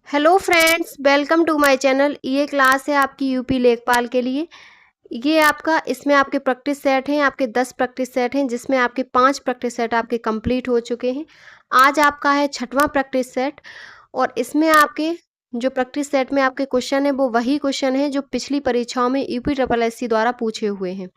Hello friends, welcome to my channel. ये class है आपकी यूपी लेखपाल के लिए। ये आपका इसमें आपके प्रैक्टिस सेट हैं, आपके 10 प्रैक्टिस सेट हैं, जिसमें आपके 5 प्रैक्टिस सेट आपके कंप्लीट हो चुके हैं। आज आपका है 6वां प्रैक्टिस सेट और इसमें आपके जो प्रैक्टिस सेट में आपके क्वेश्चन है वो वही क्वेश्चन है जो पिछली परीक्षाओं में यूपी ट्रिपल एससी द्वारा पूछे हुए हैं।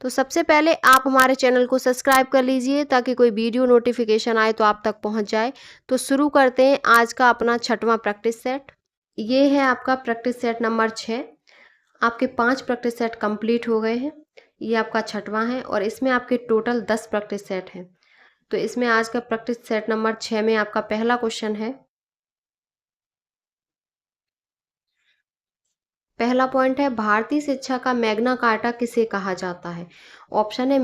तो सबसे पहले आप हमारे चैनल को सब्सक्राइब कर लीजिए ताकि कोई वीडियो नोटिफिकेशन आए तो आप तक पहुंच जाए। तो शुरू करते हैं आज का अपना 6वां प्रैक्टिस सेट। ये है आपका प्रैक्टिस सेट नंबर 6। आपके 5 प्रैक्टिस सेट कंप्लीट हो गए हैं। ये आपका 6वां है और इसमें आपके टोटल 10 प्रैक्टिस सेट हैं। तो इसमें आज का प्रैक्टिस सेट नंबर 6 में आपका पहला क्वेश्चन है। पहला पॉइंट है, भारतीय शिक्षा का मैग्ना कार्टा किसे कहा जाता है। ऑप्शन है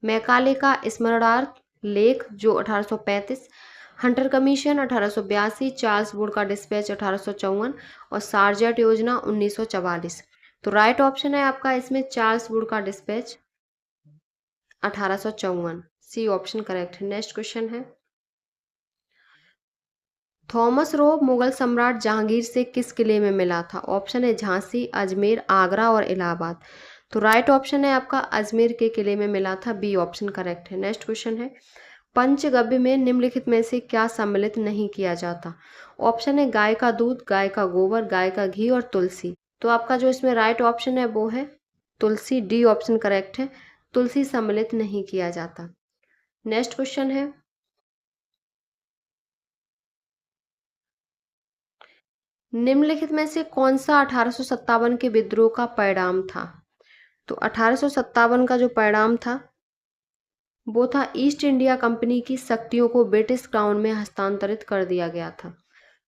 मैकाले का स्मरणार्थ लेख जो 1835, हंटर कमीशन 1882, चार्ल्स वुड का डिस्पैच 1854 और सार्जेंट योजना 1944। तो राइट ऑप्शन है आपका इसमें चार्ल्स वुड का डिस्पैच 1854। सी ऑप्शन करेक्ट है। नेक्स्ट क्वेश्चन है, थॉमस रो मुगल सम्राट जहांगीर से किस किले में मिला था। ऑप्शन है झांसी, अजमेर, आगरा और इलाहाबाद। तो राइट ऑप्शन है आपका अजमेर के किले में मिला था। बी ऑप्शन करेक्ट है। नेक्स्ट क्वेश्चन है, पंचगव्य में निम्नलिखित में से क्या सम्मिलित नहीं किया जाता। ऑप्शन है गाय का दूध, गाय का गोबर, गाय का घी और तुलसी। तो आपका जो इसमें राइट ऑप्शन है वो है तुलसी। डी ऑप्शन करेक्ट है। तुलसी सम्मिलित नहीं किया जाता। नेक्स्ट क्वेश्चन है, निम्नलिखित में से कौन सा 1857 के विद्रोह का परिणाम था। तो 1857 का जो परिणाम था वो था ईस्ट इंडिया कंपनी की शक्तियों को ब्रिटिश क्राउन में हस्तांतरित कर दिया गया था।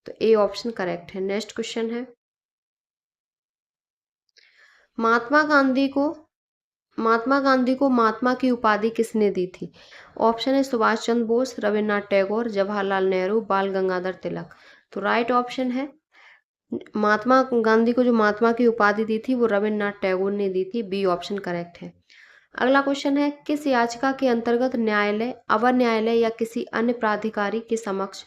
तो ए ऑप्शन करेक्ट है। नेक्स्ट क्वेश्चन है, महात्मा गांधी को महात्मा गांधी को महात्मा की उपाधि किसने दी थी। ऑप्शन है सुभाष चंद्र बोस, रविन्द्रनाथ टैगोर, जवाहरलाल नेहरू, बाल गंगाधर तिलक। तो राइट ऑप्शन है महात्मा गांधी को जो महात्मा की उपाधि दी थी वो रविन्द्रनाथ टैगोर ने दी थी। बी ऑप्शन करेक्ट है। अगला क्वेश्चन है, किस याचिका के अंतर्गत न्यायालय, अवर न्यायालय या किसी अन्य प्राधिकारी के समक्ष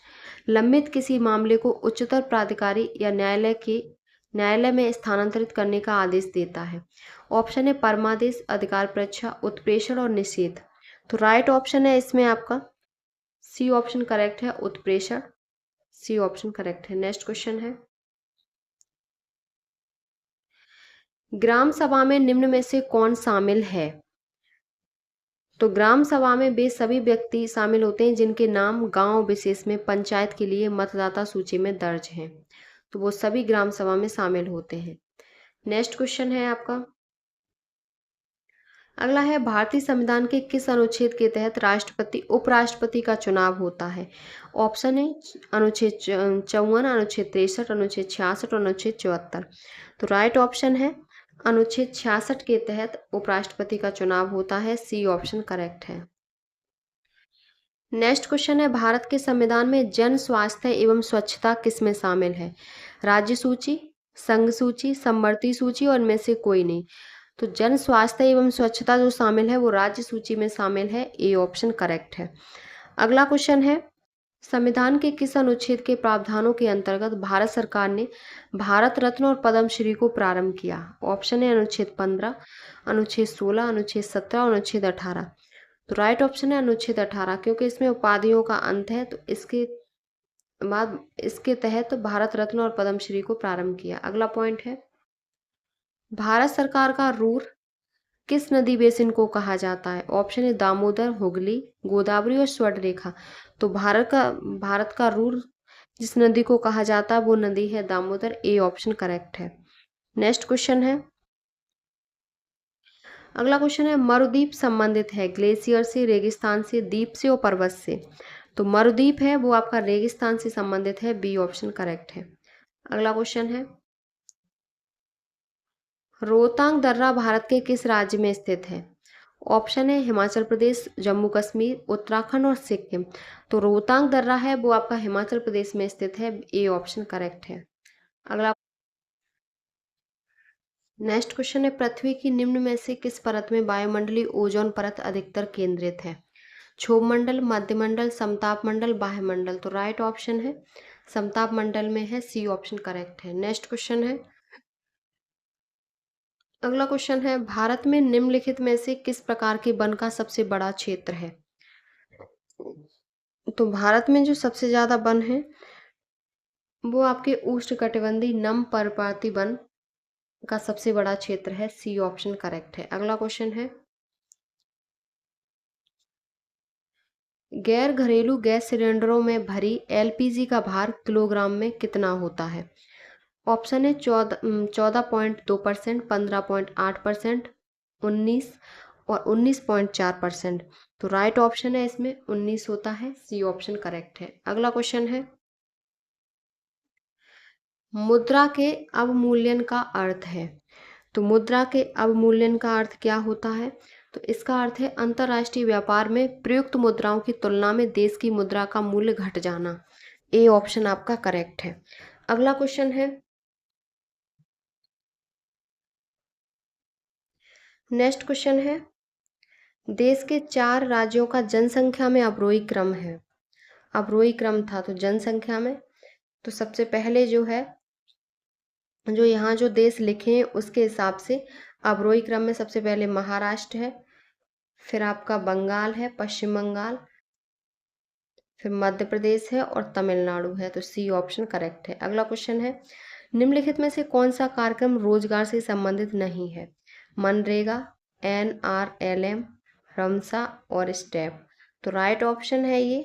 लंबित किसी मामले को उच्चतर प्राधिकारी या न्यायालय में स्थानांतरित करने का आदेश देता है। ऑप्शन है परमादेश, अधिकार परीक्षा, उत्प्रेषण और निषेध। तो राइट ऑप्शन है इसमें आपका सी ऑप्शन करेक्ट है, उत्प्रेषण। सी ऑप्शन करेक्ट है। नेक्स्ट क्वेश्चन है, ग्राम सभा में निम्न में से कौन शामिल है। तो ग्राम सभा में वे सभी व्यक्ति शामिल होते हैं जिनके नाम गांव विशेष में पंचायत के लिए मतदाता सूची में दर्ज हैं। तो वो सभी ग्राम सभा में शामिल होते हैं। नेक्स्ट क्वेश्चन है आपका, अगला है, भारतीय संविधान के किस अनुच्छेद के तहत राष्ट्रपति उपराष्ट्रपति का चुनाव होता है। ऑप्शन है अनुच्छेद 54, अनुच्छेद 63, अनुच्छेद 66 और अनुच्छेद 74। तो राइट ऑप्शन है अनुच्छेद 66 के तहत उपराष्ट्रपति का चुनाव होता है। सी ऑप्शन करेक्ट है। नेक्स्ट क्वेश्चन है, भारत के संविधान में जन स्वास्थ्य एवं स्वच्छता किसमें शामिल है। राज्य सूची, संघ सूची, समवर्ती सूची और इनमें से कोई नहीं। तो जन स्वास्थ्य एवं स्वच्छता जो शामिल है वो राज्य सूची में शामिल है। ए ऑप्शन करेक्ट है। अगला क्वेश्चन है, संविधान के किस अनुच्छेद के प्रावधानों के अंतर्गत भारत सरकार ने भारत रत्न और पद्मश्री को प्रारंभ किया। ऑप्शन है अनुच्छेद 15, अनुच्छेद 16, अनुच्छेद 17 और अनुच्छेद 18। तो राइट ऑप्शन है अनुच्छेद 18, क्योंकि इसमें उपाधियों का अंत है तो इसके तहत भारत रत्न और पद्मश्री को प्रारंभ किया। अगला पॉइंट है, भारत सरकार का रूर किस नदी बेसिन को कहा जाता है। ऑप्शन है दामोदर, हुगली, गोदावरी और स्वर्णरेखा। तो भारत का रूर जिस नदी को कहा जाता है वो नदी है दामोदर। ए ऑप्शन करेक्ट है। नेक्स्ट क्वेश्चन है, अगला क्वेश्चन है, मरुद्वीप संबंधित है ग्लेशियर से, रेगिस्तान से, द्वीप से और पर्वत से। तो मरुद्वीप है वो आपका रेगिस्तान से संबंधित है। बी ऑप्शन करेक्ट है। अगला क्वेश्चन है, रोहतांग दर्रा भारत के किस राज्य में स्थित है। ऑप्शन है हिमाचल प्रदेश, जम्मू कश्मीर, उत्तराखंड और सिक्किम। तो रोहतांग दर्रा है वो आपका हिमाचल प्रदेश में स्थित है। ए ऑप्शन करेक्ट है। अगला नेक्स्ट क्वेश्चन है, पृथ्वी की निम्न में से किस परत में वायुमंडलीय ओजोन परत अधिकतर केंद्रित है। क्षोभ मंडल, मध्यमंडल, समताप मंडल, बाह्यमंडल। तो राइट ऑप्शन है समताप मंडल में है, सी ऑप्शन करेक्ट है। नेक्स्ट क्वेश्चन है, अगला क्वेश्चन है, भारत में निम्नलिखित में से किस प्रकार के वन का सबसे बड़ा क्षेत्र है? तो भारत में जो सबसे ज्यादा वन है वो आपके उष्णकटिबंधीय नम पर्वतीय वन का सबसे बड़ा क्षेत्र है, सी ऑप्शन करेक्ट है। अगला क्वेश्चन है, गैर घरेलू गैस सिलेंडरों में भरी एलपीजी का भार किलोग्राम में कितना होता है? ऑप्शन है 14.2%, 15.8%, 19 और 19.4%। तो राइट ऑप्शन है इसमें 19 होता है, सी ऑप्शन करेक्ट है। अगला क्वेश्चन है, मुद्रा के अवमूल्यन का अर्थ है। तो मुद्रा के अवमूल्यन का अर्थ क्या होता है? तो इसका अर्थ है अंतर्राष्ट्रीय व्यापार में प्रयुक्त मुद्राओं की तुलना में देश की मुद्रा का मूल्य घट जाना। ए ऑप्शन आपका करेक्ट है। अगला क्वेश्चन है, नेक्स्ट क्वेश्चन है, देश के 4 राज्यों का जनसंख्या में अवरोही क्रम है। अवरोही क्रम था तो जनसंख्या में, तो सबसे पहले जो है, जो यहाँ जो देश लिखे हैं उसके हिसाब से अवरोही क्रम में सबसे पहले महाराष्ट्र है, फिर आपका बंगाल है, पश्चिम बंगाल, फिर मध्य प्रदेश है और तमिलनाडु है। तो सी ऑप्शन करेक्ट है। अगला क्वेश्चन है, निम्नलिखित में से कौन सा कार्यक्रम रोजगार से संबंधित नहीं है? मनरेगा, NRLM, रमसा और स्टेप। तो राइट ऑप्शन है ये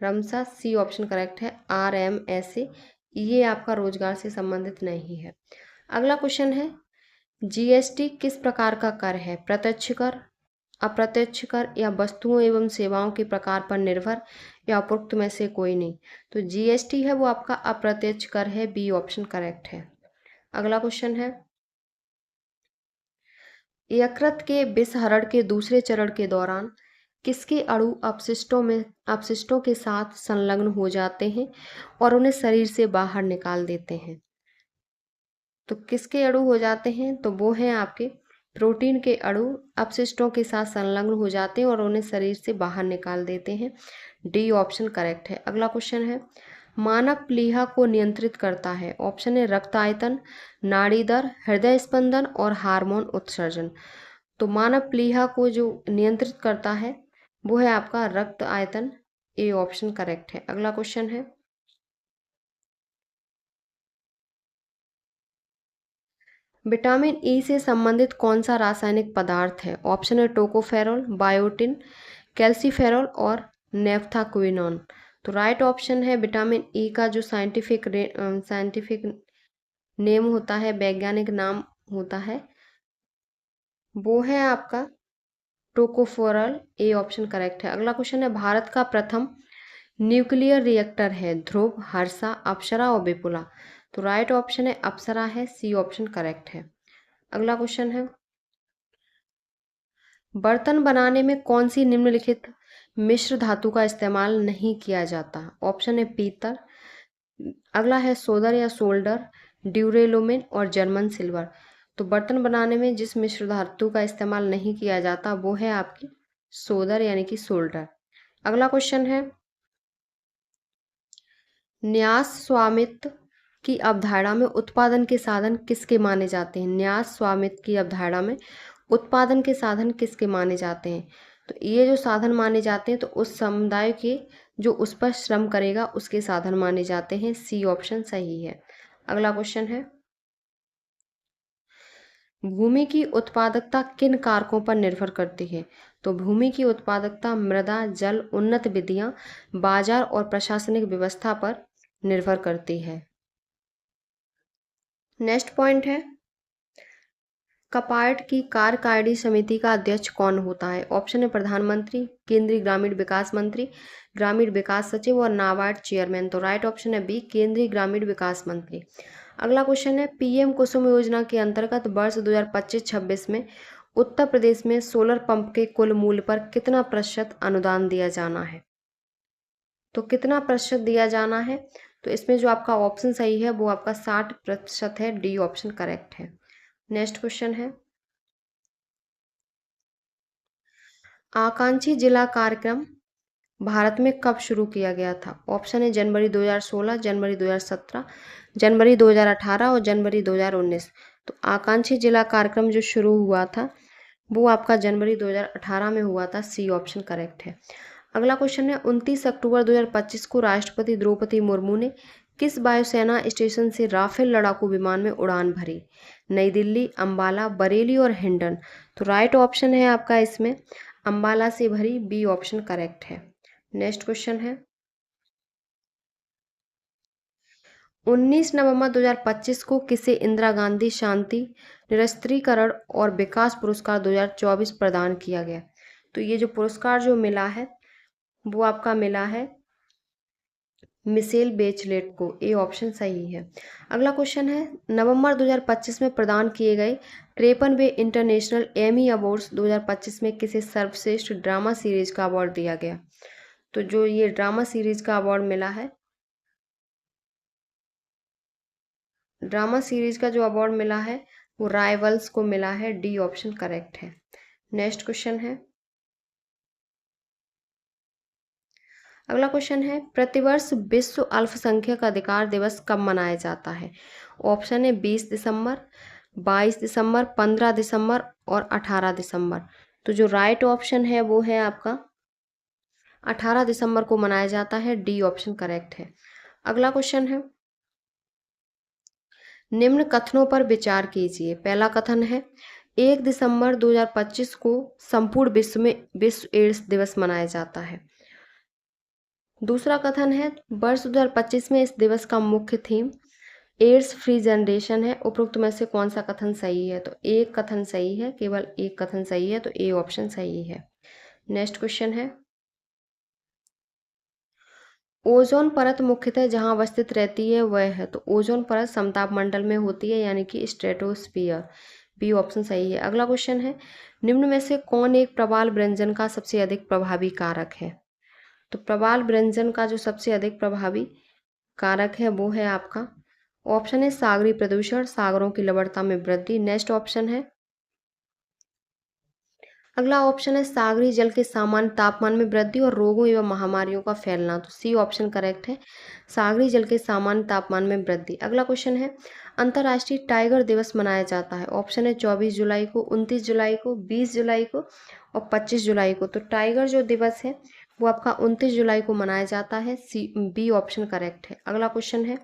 रमसा, सी ऑप्शन करेक्ट है। RMSA ये आपका रोजगार से संबंधित नहीं है। अगला क्वेश्चन है, जीएसटी किस प्रकार का कर है? प्रत्यक्ष कर, अप्रत्यक्ष कर या वस्तुओं एवं सेवाओं के प्रकार पर निर्भर या उपरोक्त में से कोई नहीं। तो जीएसटी है वो आपका अप्रत्यक्ष कर है, बी ऑप्शन करेक्ट है। अगला क्वेश्चन है, यकृत के विषहरण के दूसरे चरण के दौरान किसके अणु अपशिष्टों के साथ संलग्न हो जाते हैं और उन्हें शरीर से बाहर निकाल देते हैं? तो किसके अणु हो जाते हैं? तो वो हैं आपके प्रोटीन के अणु अपशिष्टों के साथ संलग्न हो जाते हैं और उन्हें शरीर से बाहर निकाल देते हैं। डी ऑप्शन करेक्ट है। अगला क्वेश्चन है, मानव प्लीहा को नियंत्रित करता है। ऑप्शन है रक्त आयतन, नाड़ी दर, हृदय स्पंदन और हार्मोन उत्सर्जन। तो मानव प्लीहा को जो नियंत्रित करता है वो है आपका रक्त आयतन, ए ऑप्शन करेक्ट है। अगला क्वेश्चन है, विटामिन ई से संबंधित कौन सा रासायनिक पदार्थ है? ऑप्शन है टोकोफेरोल, बायोटिन, कैल्सीफेरोल और नेफ्थाक्विनोन। तो राइट ऑप्शन है विटामिन ई का जो साइंटिफिक नेम होता है, वैज्ञानिक नाम होता है, वो है आपका टोकोफेरोल, ए ऑप्शन करेक्ट है। अगला क्वेश्चन है, भारत का प्रथम न्यूक्लियर रिएक्टर है ध्रुव, हर्षा, अप्सरा और विपुला। तो राइट ऑप्शन है अप्सरा है, सी ऑप्शन करेक्ट है। अगला क्वेश्चन है, बर्तन बनाने में कौन सी निम्नलिखित मिश्र धातु का इस्तेमाल नहीं किया जाता? ऑप्शन है पीतल, अगला है सोदर या सोल्डर, ड्यूरेलोमिन और जर्मन सिल्वर। तो बर्तन बनाने में जिस मिश्र धातु का इस्तेमाल नहीं किया जाता वो है आपकी सोदर यानी कि सोल्डर। अगला क्वेश्चन है, न्यास स्वामित्व की अवधारणा में उत्पादन के साधन किसके माने जाते हैं? न्यास स्वामित्व की अवधारणा में उत्पादन के साधन किसके माने जाते हैं? तो ये जो साधन माने जाते हैं तो उस समुदाय के जो उस पर श्रम करेगा उसके साधन माने जाते हैं, सी ऑप्शन सही है। अगला क्वेश्चन है, भूमि की उत्पादकता किन कारकों पर निर्भर करती है? तो भूमि की उत्पादकता मृदा, जल, उन्नत विधियां, बाजार और प्रशासनिक व्यवस्था पर निर्भर करती है। नेक्स्ट पॉइंट है, कपार्ट की कार्यकारिणी समिति का अध्यक्ष कौन होता है? ऑप्शन है प्रधानमंत्री, केंद्रीय ग्रामीण विकास मंत्री, ग्रामीण विकास सचिव और नाबार्ड चेयरमैन। तो राइट ऑप्शन है बी, केंद्रीय ग्रामीण विकास मंत्री। अगला क्वेश्चन है, पीएम कुसुम योजना के अंतर्गत वर्ष 2025-26 में उत्तर प्रदेश में सोलर पंप के कुल मूल्य पर कितना प्रतिशत अनुदान दिया जाना है? तो कितना प्रतिशत दिया जाना है? तो इसमें जो आपका ऑप्शन सही है वो आपका 60% है, डी ऑप्शन करेक्ट है। नेक्स्ट क्वेश्चन है, आकांक्षी जिला कार्यक्रम भारत में कब शुरू किया गया था? ऑप्शन है जनवरी 2016, जनवरी 2017, जनवरी 2018 और जनवरी 2019। तो आकांक्षी जिला कार्यक्रम जो शुरू हुआ था वो आपका जनवरी 2018 में हुआ था। सी ऑप्शन करेक्ट है। अगला क्वेश्चन है 29 अक्टूबर 2025 को राष्ट्रपति द्रौपदी मुर्मू ने किस वायुसेना स्टेशन से राफेल लड़ाकू विमान में उड़ान भरी? नई दिल्ली, अंबाला, बरेली और हिंडन। तो राइट ऑप्शन है आपका इसमें अंबाला से भरी। बी ऑप्शन करेक्ट है। नेक्स्ट क्वेश्चन है 19 नवंबर 2025 को किसे इंदिरा गांधी शांति निरस्त्रीकरण और विकास पुरस्कार 2024 प्रदान किया गया? तो ये जो पुरस्कार जो मिला है वो आपका मिला है मिशेल बेचलेट को। ए ऑप्शन सही है। अगला क्वेश्चन है नवंबर 2025 में प्रदान किए गए 53वें इंटरनेशनल एमी अवार्ड्स 2025 में किसे सर्वश्रेष्ठ ड्रामा सीरीज का अवार्ड दिया गया? तो जो ये ड्रामा सीरीज का अवार्ड मिला है, ड्रामा सीरीज का जो अवार्ड मिला है वो राइवल्स को मिला है। डी ऑप्शन करेक्ट है। नेक्स्ट क्वेश्चन है अगला क्वेश्चन है प्रतिवर्ष विश्व अल्पसंख्यक अधिकार दिवस कब मनाया जाता है? ऑप्शन है 20 दिसंबर, 22 दिसंबर, 15 दिसंबर और 18 दिसंबर। तो जो राइट ऑप्शन है वो है आपका 18 दिसंबर को मनाया जाता है। डी ऑप्शन करेक्ट है। अगला क्वेश्चन है निम्न कथनों पर विचार कीजिए। पहला कथन है 1 दिसंबर 2025 को संपूर्ण विश्व में विश्व एड्स दिवस मनाया जाता है। दूसरा कथन है वर्ष 2025 में इस दिवस का मुख्य थीम एड्स फ्री जनरेशन है। उपरोक्त में से कौन सा कथन सही है? तो एक कथन सही है, केवल एक कथन सही है, तो ए ऑप्शन सही है। नेक्स्ट क्वेश्चन है ओजोन परत मुख्यतः जहां अवस्थित रहती है वह है? तो ओजोन परत समताप मंडल में होती है, यानी कि स्ट्रेटोस्फियर। बी ऑप्शन सही है। अगला क्वेश्चन है निम्न में से कौन एक प्रवाल व्यंजन का सबसे अधिक प्रभावी कारक है? तो प्रवाल व्यंजन का जो सबसे अधिक प्रभावी कारक है वो है आपका ऑप्शन है सागरी प्रदूषण, सागरों की लवणता में वृद्धि। नेक्स्ट ऑप्शन है अगला ऑप्शन है सागरी जल के सामान्य तापमान में वृद्धि और रोगों एवं महामारियों का फैलना। तो सी ऑप्शन करेक्ट है, सागरी जल के सामान्य तापमान में वृद्धि। अगला क्वेश्चन है अंतर्राष्ट्रीय टाइगर दिवस मनाया जाता है। ऑप्शन है 24 जुलाई को, 29 जुलाई को, 20 जुलाई को और 25 जुलाई को। तो टाइगर जो दिवस है वो आपका 29 जुलाई को मनाया जाता है। सी बी ऑप्शन करेक्ट है। अगला क्वेश्चन है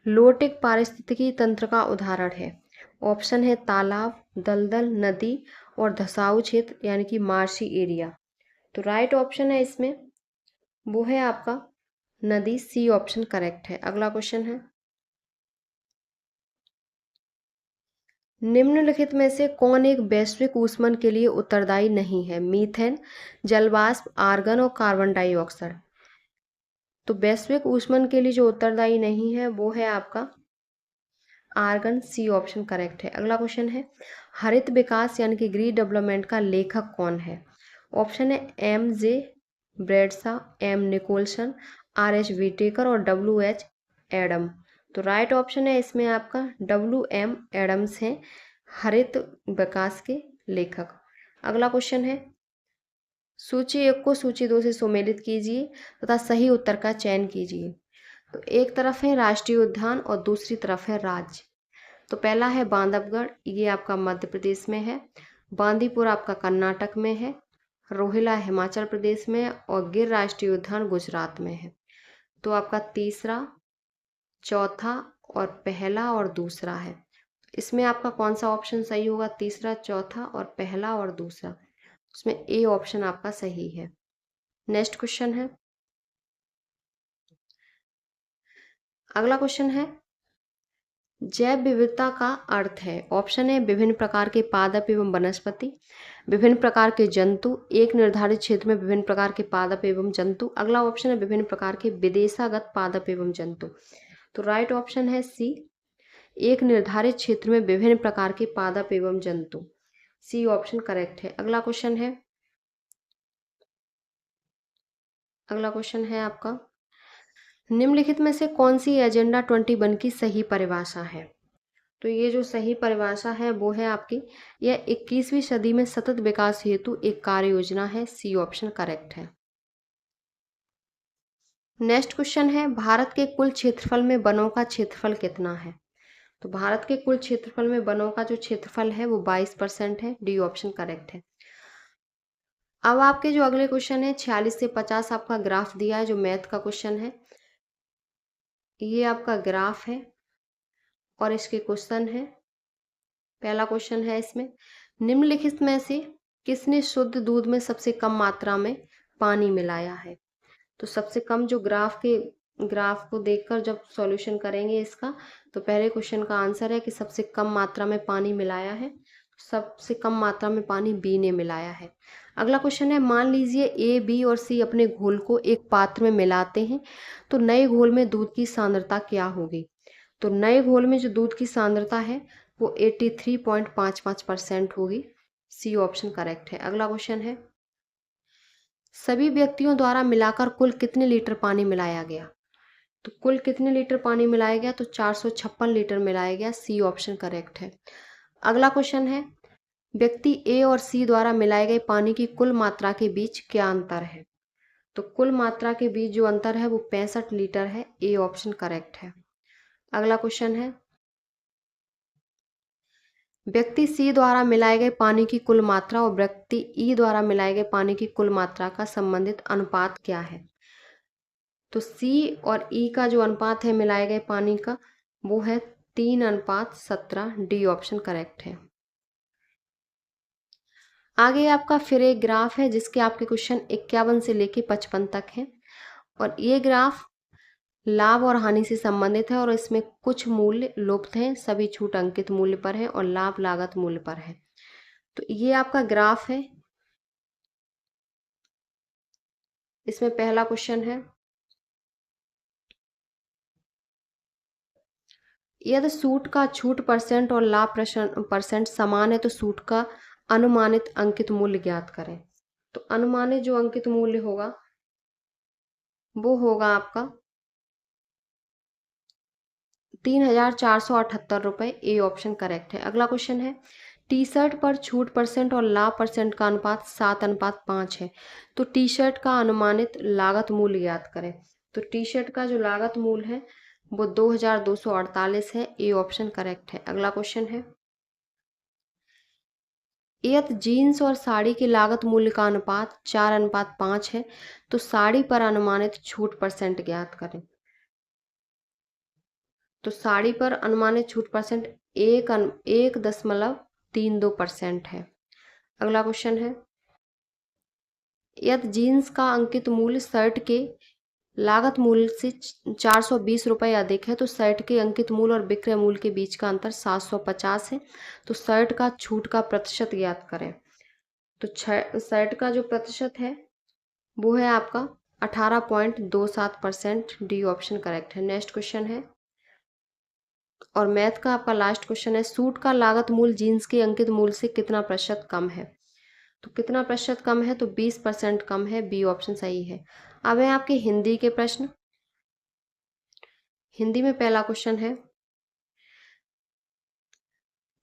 लोटिक पारिस्थितिकी तंत्र का उदाहरण है। ऑप्शन है तालाब, दलदल, नदी और धसाऊ क्षेत्र, यानी कि मार्शी एरिया। तो राइट ऑप्शन है इसमें वो है आपका नदी। सी ऑप्शन करेक्ट है। अगला क्वेश्चन है निम्नलिखित में से कौन एक वैश्विक ऊष्मन के लिए उत्तरदायी नहीं है? मीथेन, जलवाष्प, आर्गन और कार्बन डाइऑक्साइड। तो वैश्विक ऊष्मन के लिए जो उत्तरदायी नहीं है वो है आपका आर्गन। सी ऑप्शन करेक्ट है। अगला क्वेश्चन है हरित विकास यानी कि ग्रीन डेवलपमेंट का लेखक कौन है? ऑप्शन है M J Bradshaw, M Nicholson, R H Whitaker और डब्ल्यू एच एडम। तो राइट ऑप्शन है इसमें आपका डब्ल्यू एम एडम्स हैं हरित विकास के लेखक। अगला क्वेश्चन है सूची 1 को सूची 2 से सुमेलित कीजिए तथा सही उत्तर का चयन कीजिए। तो एक तरफ है राष्ट्रीय उद्यान और दूसरी तरफ है राज्य। तो पहला है बांधवगढ़, ये आपका मध्य प्रदेश में है। बांदीपुर आपका कर्नाटक में है। रोहिला हिमाचल प्रदेश में है और गिर राष्ट्रीय उद्यान गुजरात में है। तो आपका तीसरा, चौथा और पहला और दूसरा है। इसमें आपका कौन सा ऑप्शन सही होगा? तीसरा, चौथा और पहला और दूसरा। उसमें ए ऑप्शन आपका सही है। नेक्स्ट क्वेश्चन है अगला क्वेश्चन है जैव विविधता का अर्थ है। ऑप्शन है विभिन्न प्रकार के पादप एवं वनस्पति, विभिन्न प्रकार के जंतु, एक निर्धारित क्षेत्र में विभिन्न प्रकार के पादप एवं जंतु। अगला ऑप्शन है विभिन्न प्रकार के विदेशागत पादप एवं जंतु। तो राइट ऑप्शन है सी, एक निर्धारित क्षेत्र में विभिन्न प्रकार के पादप एवं जंतु। सी ऑप्शन करेक्ट है। अगला क्वेश्चन है आपका निम्नलिखित में से कौन सी एजेंडा 21 की सही परिभाषा है? तो ये जो सही परिभाषा है वो है आपकी यह 21वीं सदी में सतत विकास हेतु एक कार्य योजना है। सी ऑप्शन करेक्ट है। नेक्स्ट क्वेश्चन है, भारत के कुल क्षेत्रफल में वनों का क्षेत्रफल कितना है? तो भारत के कुल क्षेत्रफल में वनों का जो क्षेत्रफल है वो 22% है। डी ऑप्शन करेक्ट है। अब आपके जो अगले क्वेश्चन है 46 से 50 आपका ग्राफ दिया है, जो मैथ का क्वेश्चन है। ये आपका ग्राफ है और इसके क्वेश्चन है। पहला क्वेश्चन है इसमें, निम्नलिखित में से किसने शुद्ध दूध में सबसे कम मात्रा में पानी मिलाया है? तो सबसे कम जो ग्राफ को देखकर जब सॉल्यूशन करेंगे इसका, तो पहले क्वेश्चन का आंसर है कि सबसे कम मात्रा में पानी मिलाया है। सबसे कम मात्रा में पानी बी ने मिलाया है। अगला क्वेश्चन है, मान लीजिए ए, बी और सी अपने घोल को एक पात्र में मिलाते हैं, तो नए घोल में दूध की सांद्रता क्या होगी? तो नए घोल में जो दूध की सांद्रता है वो 83.55% होगी। सी ऑप्शन करेक्ट है। अगला क्वेश्चन है, सभी व्यक्तियों द्वारा मिलाकर कुल कितने लीटर पानी मिलाया गया? तो कुल कितने लीटर पानी मिलाया गया? तो 456 लीटर मिलाया गया। सी ऑप्शन करेक्ट है। अगला क्वेश्चन है, व्यक्ति ए और सी द्वारा मिलाए गए पानी की कुल मात्रा के बीच क्या अंतर है? तो कुल मात्रा के बीच जो अंतर है वो 65 लीटर है। ए ऑप्शन करेक्ट है। अगला क्वेश्चन है, व्यक्ति सी द्वारा मिलाए गए पानी की कुल मात्रा और व्यक्ति ई द्वारा मिलाए गए पानी की कुल मात्रा का संबंधित अनुपात क्या है? तो सी और ई का जो अनुपात है मिलाए गए पानी का वो है 3:17। डी ऑप्शन करेक्ट है। आगे आपका फिर एक ग्राफ है जिसके आपके क्वेश्चन 51 से लेके 55 तक है, और ये ग्राफ लाभ और हानि से संबंधित है और इसमें कुछ मूल्य लुप्त हैं, सभी छूट अंकित मूल्य पर है और लाभ लागत मूल्य पर है। तो ये आपका ग्राफ है। इसमें पहला क्वेश्चन है, यदि सूट का छूट परसेंट और लाभ परसेंट समान है तो सूट का अनुमानित अंकित मूल्य ज्ञात करें। तो अनुमानित जो अंकित मूल्य होगा वो होगा आपका 3,478 रुपये। ए ऑप्शन करेक्ट है। अगला क्वेश्चन है, टी शर्ट पर छूट परसेंट और लाभ परसेंट का अनुपात 7:5 है, तो टी शर्ट का अनुमानित लागत मूल्य ज्ञात करें। तो टी शर्ट का जो लागत मूल्य है वो 2,248 है। ए ऑप्शन करेक्ट है। अगला क्वेश्चन है, यदि जीन्स और साड़ी की लागत मूल्य का अनुपात 4:5 है, तो साड़ी पर अनुमानित छूट परसेंट ज्ञात करें। तो साड़ी पर अनुमानित छूट परसेंट 1.32% है। अगला क्वेश्चन है, यदि जीन्स का अंकित मूल्य शर्ट के लागत मूल्य से 420 रुपये अधिक है, तो शर्ट के अंकित मूल्य और विक्रय मूल्य के बीच का अंतर 750 है, तो शर्ट का छूट का प्रतिशत ज्ञात करें। तो शर्ट का जो प्रतिशत है वो है आपका 18.27%। डी ऑप्शन करेक्ट है। नेक्स्ट क्वेश्चन है, और मैथ का आपका लास्ट क्वेश्चन है, सूट का लागत मूल्य जीन्स के अंकित मूल्य से कितना प्रतिशत कम है? तो कितना प्रतिशत कम है? तो 20% कम है। बी ऑप्शन सही है। अब है आपके हिंदी के प्रश्न। हिंदी में पहला क्वेश्चन है,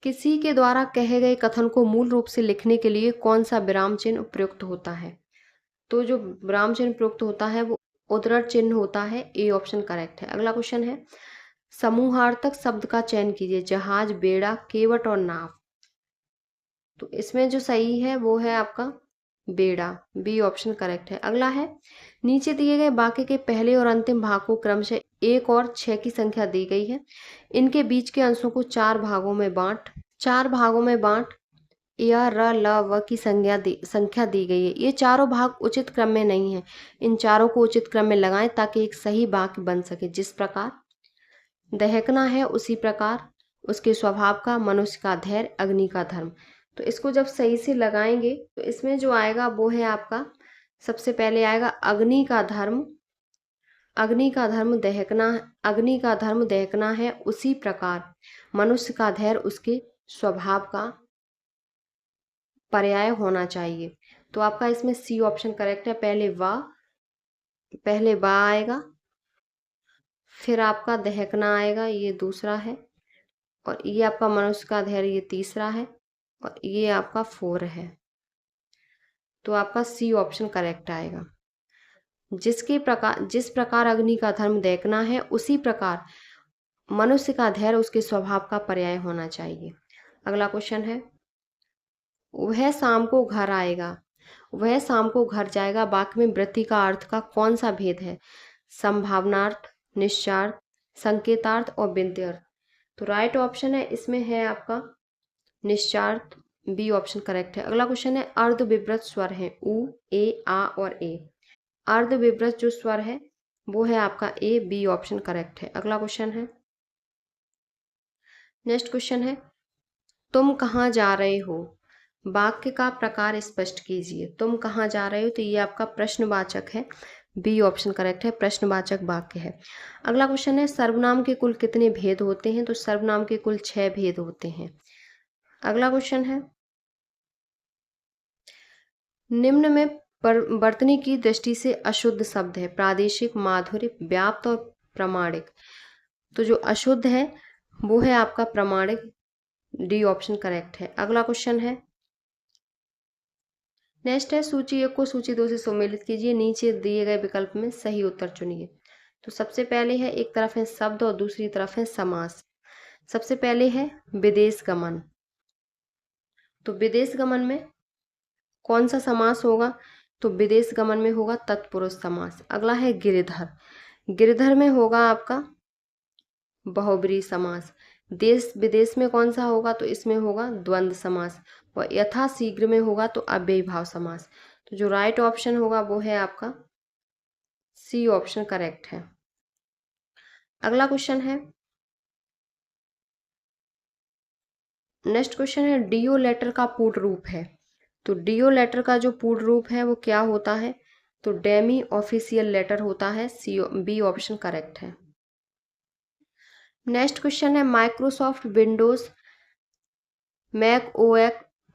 किसी के द्वारा कहे गए कथन को मूल रूप से लिखने के लिए कौन सा विराम चिन्ह प्रयुक्त होता है? तो जो विराम चिन्ह प्रयुक्त होता है वो उद्धरण चिन्ह होता है। ए ऑप्शन करेक्ट है। अगला क्वेश्चन है, समूहार्थक शब्द का चयन कीजिए, जहाज, बेड़ा, केवट और नाव। तो इसमें जो सही है वो है आपका बेड़ा। बी ऑप्शन करेक्ट है। अगला है, नीचे दिए गए वाक्य के पहले और अंतिम भाग को क्रमशः 1 और 6 की संख्या दी गई है, इनके बीच के अंशों को 4 भागों में बांट या र ल व की संख्या दी गई है। ये चारों भाग उचित क्रम में नहीं है, इन चारों को उचित क्रम में लगाएं ताकि एक सही वाक्य बन सके। जिस प्रकार दहकना है उसी प्रकार उसके स्वभाव का, मनुष्य का धैर्य, अग्नि का धर्म। तो इसको जब सही से लगाएंगे तो इसमें जो आएगा वो है आपका, सबसे पहले आएगा अग्नि का धर्म दहकना है, उसी प्रकार मनुष्य का धैर्य उसके स्वभाव का पर्याय होना चाहिए। तो आपका इसमें सी ऑप्शन करेक्ट है। पहले वा आएगा, फिर आपका दहकना आएगा, ये दूसरा है, और ये आपका मनुष्य का धैर्य ये तीसरा है, और ये आपका 4 है। तो आपका सी ऑप्शन करेक्ट आएगा। जिस प्रकार अग्नि का धर्म देखना है, उसी प्रकार मनुष्य का धैर्य उसके स्वभाव का पर्याय होना चाहिए। अगला क्वेश्चन है, वह शाम को घर आएगा, वह शाम को घर जाएगा वाक्य में वृत्ति का अर्थ का कौन सा भेद है? संभावनार्थ, निश्चार्थ, संकेतार्थ और विन्त्यर्थ। तो राइट ऑप्शन है इसमें है आपका निश्चार्थ, बी ऑप्शन करेक्ट है। अगला क्वेश्चन है, अर्ध विवृत स्वर है उ, ए, आ और ए। अर्ध विवृत जो स्वर है वो है आपका ए, बी ऑप्शन करेक्ट है। अगला क्वेश्चन है, नेक्स्ट क्वेश्चन है, तुम कहाँ जा रहे हो? वाक्य का प्रकार स्पष्ट कीजिए। तुम कहाँ जा रहे हो, तो ये आपका प्रश्नवाचक है, बी ऑप्शन करेक्ट है, प्रश्नवाचक वाक्य है। अगला क्वेश्चन है, सर्वनाम के कुल कितने भेद होते हैं? तो सर्वनाम के कुल 6 भेद होते हैं। अगला क्वेश्चन है, निम्न में वर्तनी की दृष्टि से अशुद्ध शब्द है प्रादेशिक, माधुर्य, व्याप्त और प्रामाणिक। तो जो अशुद्ध है वो है आपका प्रामाणिक, डी ऑप्शन करेक्ट है। अगला क्वेश्चन है, नेक्स्ट है, सूची 1 को सूची 2 से सम्मिलित कीजिए, नीचे दिए गए विकल्प में सही उत्तर चुनिए। तो सबसे पहले है, एक तरफ है शब्द और दूसरी तरफ है समास। सबसे पहले है विदेश गमन, तो विदेश गमन में कौन सा समास होगा? तो विदेश गमन में होगा तत्पुरुष समास। अगला है गिरिधर, गिरिधर में होगा आपका बहुब्रीहि समास। देश विदेश में कौन सा होगा? तो इसमें होगा द्वंद्व समास। और यथा शीघ्र में होगा तो अव्ययीभाव समास। तो जो राइट ऑप्शन होगा वो है आपका सी ऑप्शन करेक्ट है। अगला क्वेश्चन है, नेक्स्ट क्वेश्चन है, डीओ लेटर का पूर्ण रूप है। तो डीओ लेटर का जो पूर्ण रूप है वो क्या होता है? तो डेमी ऑफिशियल लेटर होता है, सी, बी ऑप्शन करेक्ट है। नेक्स्ट क्वेश्चन है, Microsoft Windows, Mac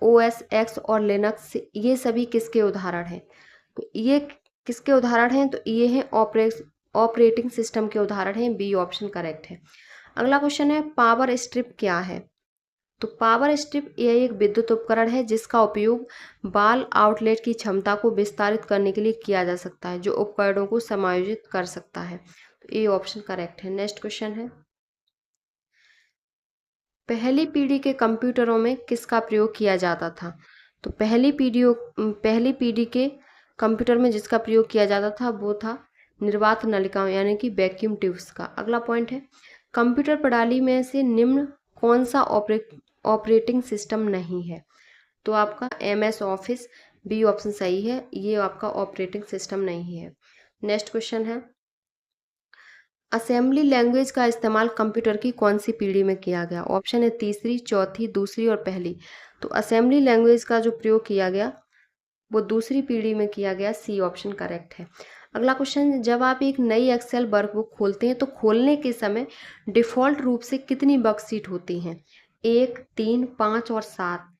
OS X और लिनक्स, ये सभी किसके उदाहरण हैं? तो ये किसके उदाहरण हैं? तो ये हैं ऑपरेटिंग सिस्टम के उदाहरण हैं, बी ऑप्शन करेक्ट है। अगला क्वेश्चन है, पावर स्ट्रिप क्या है? तो पावर स्ट्रिप यह एक विद्युत उपकरण है जिसका उपयोग बाल आउटलेट की क्षमता को विस्तारित करने के लिए किया जा सकता है, जो उपकरणों को समायोजित कर सकता है। तो ए ऑप्शन करेक्ट है। नेक्स्ट क्वेश्चन है, पहली पीढ़ी के कंप्यूटरों में किसका प्रयोग किया जाता था? तो पहली पीढ़ी के कंप्यूटर में जिसका प्रयोग किया जाता था वो था निर्वात नलिकाओं यानी कि वैक्यूम ट्यूब्स का। अगला पॉइंट है, कंप्यूटर प्रणाली में से निम्न कौन सा ऑपरेटिंग सिस्टम नहीं है? तो आपका MS ऑफिस, बी ऑप्शन सही है, ये आपका ऑपरेटिंग सिस्टम नहीं है। नेक्स्ट क्वेश्चन है, असेंबली लैंग्वेज का इस्तेमाल कंप्यूटर की कौन सी पीढ़ी में किया गया? ऑप्शन है तीसरी, चौथी, दूसरी और पहली। तो असेंबली लैंग्वेज का जो प्रयोग किया गया वो दूसरी पीढ़ी में किया गया, सी ऑप्शन करेक्ट है। अगला क्वेश्चन, जब आप एक नई एक्सेल वर्कबुक खोलते हैं तो खोलने के समय डिफ़ॉल्ट रूप से कितनी वर्कशीट होती हैं? 1, 3, 5 और 7।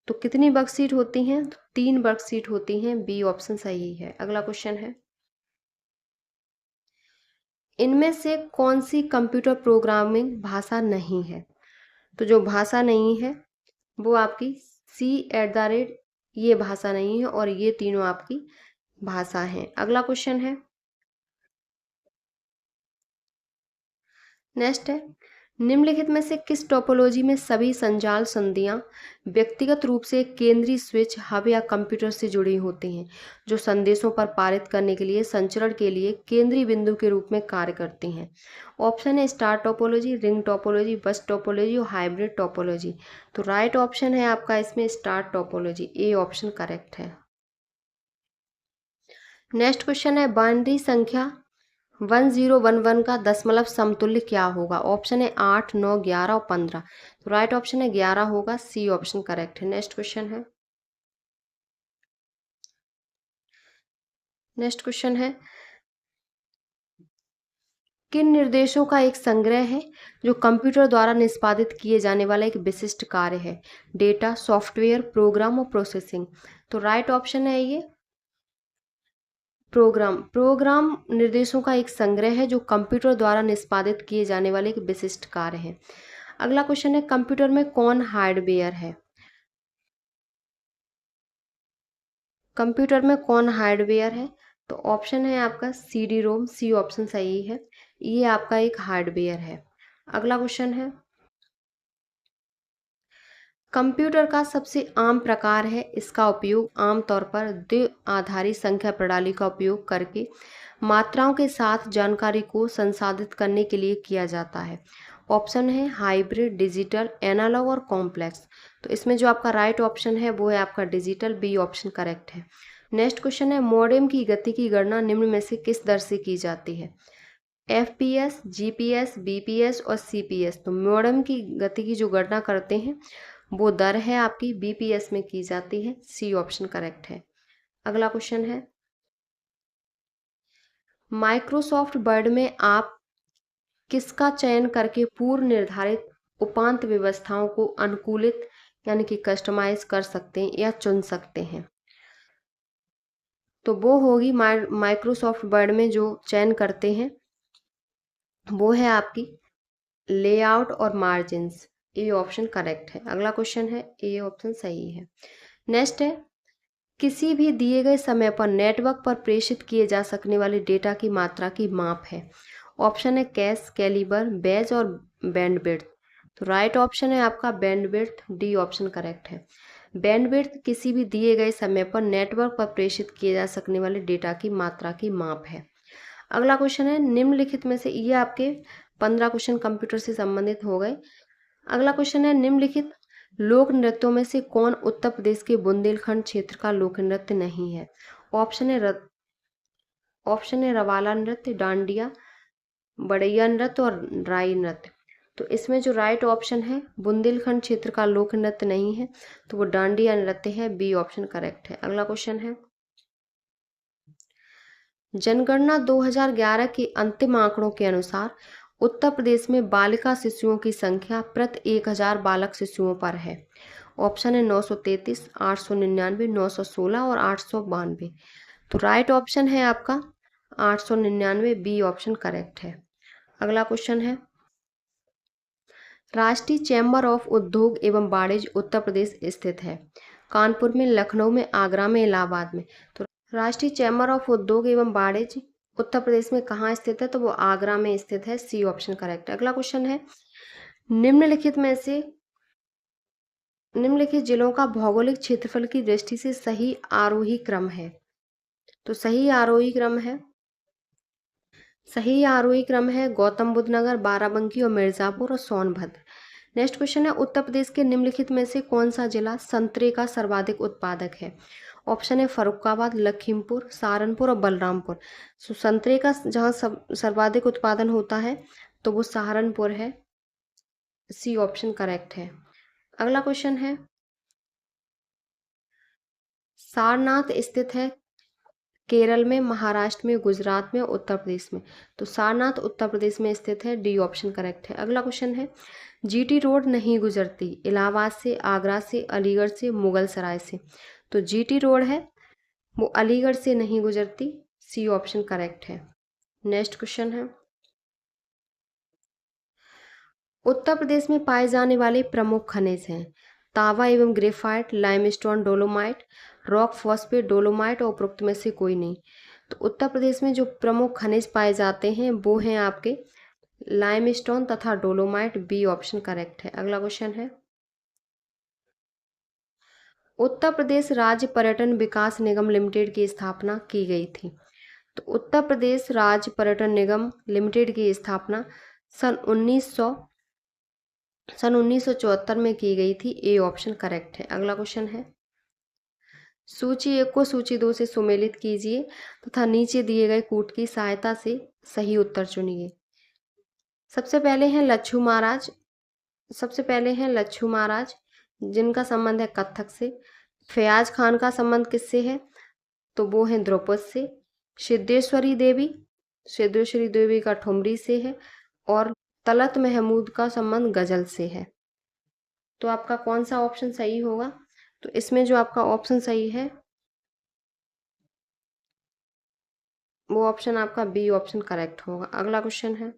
तो कितनी वर्कशीट होती हैं? तो 3 वर्कशीट होती हैं, बी ऑप्शन सही है। अगला क्वेश्चन है, इनमें से कौन सी कंप्यूटर प्रोग्रामिंग भाषा नहीं है? तो जो भाषा नहीं है वो आपकी C@ ये भाषा नहीं है और ये तीनों आपकी भाषा हैं। अगला क्वेश्चन है, नेक्स्ट है, निम्नलिखित में से किस टोपोलॉजी में सभी संजाल संधियां व्यक्तिगत रूप से एक केंद्रीय स्विच हब या कंप्यूटर से जुड़ी होती हैं, जो संदेशों पर पारित करने के लिए संचरण के लिए केंद्रीय बिंदु के रूप में कार्य करती हैं? ऑप्शन है स्टार टोपोलॉजी, रिंग टोपोलॉजी, बस टोपोलॉजी और हाइब्रिड टोपोलॉजी। तो राइट ऑप्शन है आपका इसमें star topology, A option correct है। नेक्स्ट क्वेश्चन है, बाइनरी संख्या 1011 का दशमलव समतुल्य क्या होगा? ऑप्शन है 8, 9, 11 और 15। तो राइट ऑप्शन है 11 होगा, सी ऑप्शन करेक्ट है। नेक्स्ट क्वेश्चन है, किन निर्देशों का एक संग्रह है जो कंप्यूटर द्वारा निष्पादित किए जाने वाला एक विशिष्ट कार्य है? डेटा, सॉफ्टवेयर, प्रोग्राम और प्रोसेसिंग। तो राइट ऑप्शन है ये प्रोग्राम निर्देशों का एक संग्रह है जो कंप्यूटर द्वारा निष्पादित किए जाने वाले एक विशिष्ट कार्य है। अगला क्वेश्चन है, कंप्यूटर में कौन हार्डवेयर है? कंप्यूटर में कौन हार्डवेयर है? तो ऑप्शन है आपका CD रोम, सी ऑप्शन सही है। ये आपका एक हार्डवेयर है। अगला क्वेश्चन है, कंप्यूटर का सबसे आम प्रकार है, इसका उपयोग आमतौर पर द्विआधारी संख्या प्रणाली का उपयोग करके मात्राओं के साथ जानकारी को संसाधित करने के लिए किया जाता है। ऑप्शन है हाइब्रिड, डिजिटल, एनालॉग और कॉम्प्लेक्स। तो इसमें जो आपका राइट ऑप्शन है वो है आपका डिजिटल, बी ऑप्शन करेक्ट है। नेक्स्ट क्वेश्चन है, मॉडेम की गति की गणना निम्न में से किस दर से की जाती है? FPS, GPS, BPS और CPS। तो मॉडेम की गति की जो गणना करते हैं वो दर है आपकी BPS में की जाती है। सी ऑप्शन करेक्ट है। अगला क्वेश्चन है, माइक्रोसॉफ्ट वर्ड में आप किसका चयन करके पूर्व निर्धारित उपांत व्यवस्थाओं को अनुकूलित यानी कि कस्टमाइज कर सकते हैं या चुन सकते हैं? तो वो होगी माइक्रोसॉफ्ट वर्ड में जो चयन करते हैं वो है आपकी लेआउट और मार्जिन्स। ए ऑप्शन करेक्ट है। अगला क्वेश्चन है, ए ऑप्शन सही है। नेक्स्ट है, किसी भी दिए गए समय पर नेटवर्क पर प्रेषित किए जा सकने वाले डेटा की मात्रा की माप है। ऑप्शन है कैश, कैलिबर, बैज और बैंडविड्थ। तो राइट ऑप्शन है आपका बैंडविड्थ, डी ऑप्शन करेक्ट है। बैंडविड्थ किसी भी दिए गए समय पर नेटवर्क पर प्रेषित किए जा सकने वाले डेटा की मात्रा की माप है। अगला क्वेश्चन है, निम्नलिखित में से, ये आपके 15 क्वेश्चन कंप्यूटर से संबंधित हो गए। अगला क्वेश्चन है, निम्नलिखित लोक नृत्यों में से कौन उत्तर प्रदेश के बुंदेलखंड क्षेत्र का लोक नृत्य नहीं है? ऑप्शन है रवाला नृत्य, डांडिया, बड़ैया नृत्य और राई नृत्य। तो इसमें जो राइट ऑप्शन है बुंदेलखंड क्षेत्र का लोक नृत्य नहीं है, तो वो डांडिया नृत्य है। बी ऑप्शन करेक्ट है। अगला क्वेश्चन है, जनगणना 2011 के अंतिम आंकड़ों के अनुसार उत्तर प्रदेश में बालिका शिशुओं की संख्या प्रति 1000 बालक शिशुओं पर है। ऑप्शन है 933, 899, 916 और 892। तो राइट ऑप्शन है आपका 899, बी ऑप्शन करेक्ट है। अगला क्वेश्चन है, राष्ट्रीय चैम्बर ऑफ उद्योग एवं वाणिज्य उत्तर प्रदेश स्थित है? कानपुर में, लखनऊ में, आगरा में, इलाहाबाद में। तो राष्ट्रीय चैम्बर ऑफ उद्योग एवं वाणिज्य उत्तर प्रदेश में कहाँ स्थित है? तो वो आगरा में स्थित है। सी ऑप्शन करेक्ट है। अगला क्वेश्चन है, निम्नलिखित में से निम्नलिखित जिलों का भौगोलिक क्षेत्रफल की दृष्टि से सही आरोही क्रम है? तो सही आरोही क्रम है गौतम बुद्ध नगर, बाराबंकी और मिर्जापुर और सोनभद्र। नेक्स्ट क्वेश्चन है, उत्तर प्रदेश के निम्नलिखित में से कौन सा जिला संतरे का सर्वाधिक उत्पादक है? ऑप्शन है फर्रुखाबाद, लखीमपुर, सहारनपुर और बलरामपुर। सो संतरे का जहाँ सर्वाधिक उत्पादन होता है तो वो सहारनपुर है। सी ऑप्शन करेक्ट है। अगला क्वेश्चन है, सारनाथ स्थित है केरल में, महाराष्ट्र में, गुजरात में, उत्तर प्रदेश में। तो सारनाथ उत्तर प्रदेश में स्थित है। डी ऑप्शन करेक्ट है। अगला क्वेश्चन है, GT रोड नहीं गुजरती इलाहाबाद से, आगरा से, अलीगढ़ से, मुगल सराय से। तो GT रोड है वो अलीगढ़ से नहीं गुजरती। सी ऑप्शन करेक्ट है। नेक्स्ट क्वेश्चन है, उत्तर प्रदेश में पाए जाने वाले प्रमुख खनिज हैं तांबा एवं graphite, limestone, dolomite, rock phosphate, dolomite और उपरोक्त में से कोई नहीं। तो उत्तर प्रदेश में जो प्रमुख खनिज पाए जाते हैं वो हैं आपके लाइमस्टोन तथा डोलोमाइट। बी ऑप्शन करेक्ट है। अगला क्वेश्चन है, उत्तर प्रदेश राज्य पर्यटन विकास निगम लिमिटेड की स्थापना की गई थी? तो उत्तर प्रदेश राज्य पर्यटन निगम लिमिटेड की स्थापना सन 1974 में की गई थी। ए ऑप्शन करेक्ट है। अगला क्वेश्चन है, सूची 1 को सूची 2 से सुमेलित कीजिए तथा नीचे दिए गए कूट की सहायता से सही उत्तर चुनिए। सबसे पहले हैं लच्छू महाराज जिनका संबंध है कत्थक से। फयाज खान का संबंध किससे है? तो वो है द्रुपद से। सिद्धेश्वरी देवी का ठुमरी से है और तलत महमूद का संबंध गजल से है। तो आपका कौन सा ऑप्शन सही होगा? तो इसमें जो आपका ऑप्शन सही है वो ऑप्शन आपका बी ऑप्शन करेक्ट होगा। अगला क्वेश्चन है,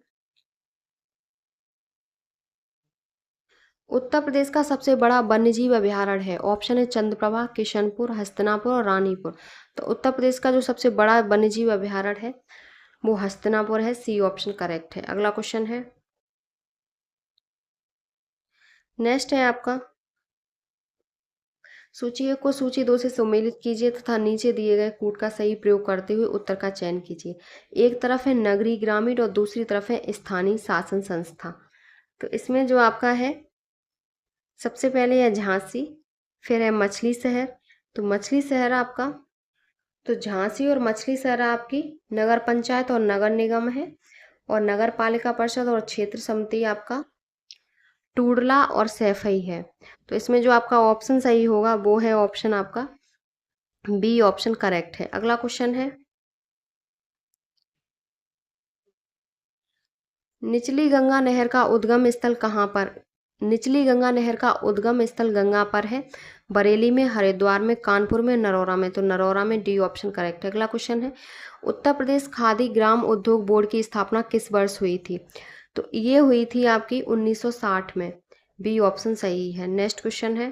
उत्तर प्रदेश का सबसे बड़ा वन्यजीव अभयारण्य है। ऑप्शन है चंद्रप्रभा, किशनपुर, हस्तिनापुर और रानीपुर। तो उत्तर प्रदेश का जो सबसे बड़ा वन्यजीव अभयारण्य है वो हस्तिनापुर है। सी ऑप्शन करेक्ट है। अगला क्वेश्चन है, नेक्स्ट है आपका, सूची 1 को सूची 2 से सम्मिलित कीजिए तथा नीचे दिए गए कूट का सही प्रयोग करते हुए उत्तर का चयन कीजिए। एक तरफ है नगरीय ग्रामीण और दूसरी तरफ है स्थानीय शासन संस्था। तो इसमें जो आपका है, सबसे पहले है झांसी, फिर है मछली शहर। तो मछली शहर आपका, तो झांसी और मछली शहर आपकी नगर पंचायत और नगर निगम है, और नगर पालिका परिषद और क्षेत्र समिति आपका टूडला और सैफई है। तो इसमें जो आपका ऑप्शन सही होगा वो है ऑप्शन आपका बी ऑप्शन करेक्ट है। अगला क्वेश्चन है, निचली गंगा नहर का उद्गम स्थल कहाँ पर? निचली गंगा नहर का उद्गम स्थल गंगा पर है। बरेली में, हरिद्वार में, कानपुर में, नरौरा में। तो नरौरा में, डी ऑप्शन करेक्ट है। अगला क्वेश्चन है, उत्तर प्रदेश खादी ग्राम उद्योग बोर्ड की स्थापना किस वर्ष हुई थी? तो ये हुई थी आपकी 1960 में। बी ऑप्शन सही है। नेक्स्ट क्वेश्चन है,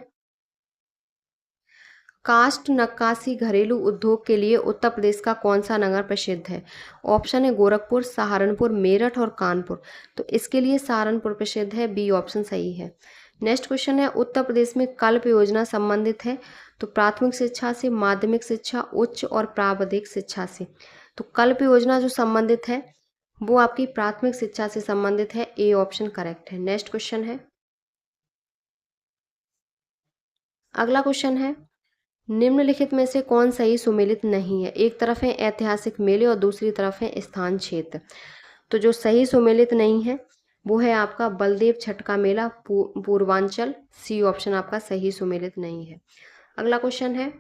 कास्ट नक्काशी घरेलू उद्योग के लिए उत्तर प्रदेश का कौन सा नगर प्रसिद्ध है? ऑप्शन है गोरखपुर, सहारनपुर, मेरठ और कानपुर। तो इसके लिए सहारनपुर प्रसिद्ध है। बी ऑप्शन सही है। नेक्स्ट क्वेश्चन है, उत्तर प्रदेश में कल्प योजना संबंधित है तो प्राथमिक शिक्षा से, माध्यमिक शिक्षा, उच्च और प्राविधिक शिक्षा से। तो कल्प योजना जो संबंधित है वो आपकी प्राथमिक शिक्षा से संबंधित है। ए ऑप्शन करेक्ट है। नेक्स्ट क्वेश्चन है, अगला क्वेश्चन है, निम्नलिखित में से कौन सही सुमेलित नहीं है? एक तरफ है ऐतिहासिक मेले और दूसरी तरफ है स्थान क्षेत्र। तो जो सही सुमेलित नहीं है वो है आपका बलदेव छठ का मेला, पूर्वांचल। सी ऑप्शन आपका सही सुमेलित नहीं है। अगला क्वेश्चन है,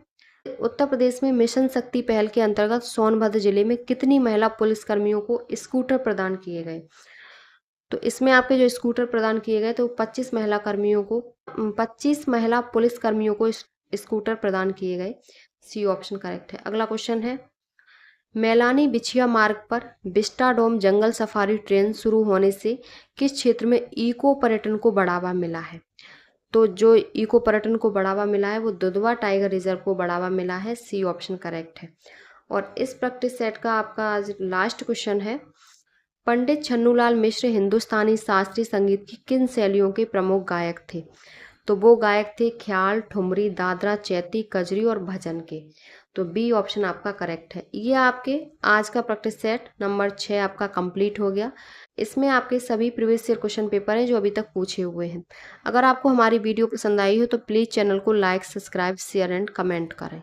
उत्तर प्रदेश में मिशन शक्ति पहल के अंतर्गत सोनभद्र जिले में कितनी महिला पुलिसकर्मियों को स्कूटर प्रदान किए गए? तो इसमें आपके जो स्कूटर प्रदान किए गए तो 25 महिला कर्मियों को, 25 महिला पुलिसकर्मियों को स्कूटर प्रदान किए गए। सी ऑप्शन करेक्ट है। अगला क्वेश्चन है, मैलानी बिछिया मार्ग पर विस्टाडोम जंगल सफारी ट्रेन शुरू होने से किस क्षेत्र में इको पर्यटन को बढ़ावा मिला है? तो जो इको पर्यटन को बढ़ावा मिला है वो दुधवा टाइगर रिजर्व को बढ़ावा मिला है। सी ऑप्शन करेक्ट है। और इस प्रैक्टिस सेट का आपका आज लास्ट क्वेश्चन है, पंडित छन्नूलाल मिश्र हिंदुस्तानी शास्त्रीय संगीत की किन शैलियों के प्रमुख गायक थे? तो वो गायक थे ख्याल, ठुमरी, दादरा, चैती, कजरी और भजन के। तो बी ऑप्शन आपका करेक्ट है। ये आपके आज का प्रैक्टिस सेट नंबर 6 आपका कंप्लीट हो गया। इसमें आपके सभी प्रीवियस ईयर क्वेश्चन पेपर हैं जो अभी तक पूछे हुए हैं। अगर आपको हमारी वीडियो पसंद आई हो तो प्लीज़ चैनल को like, subscribe, share and comment करें।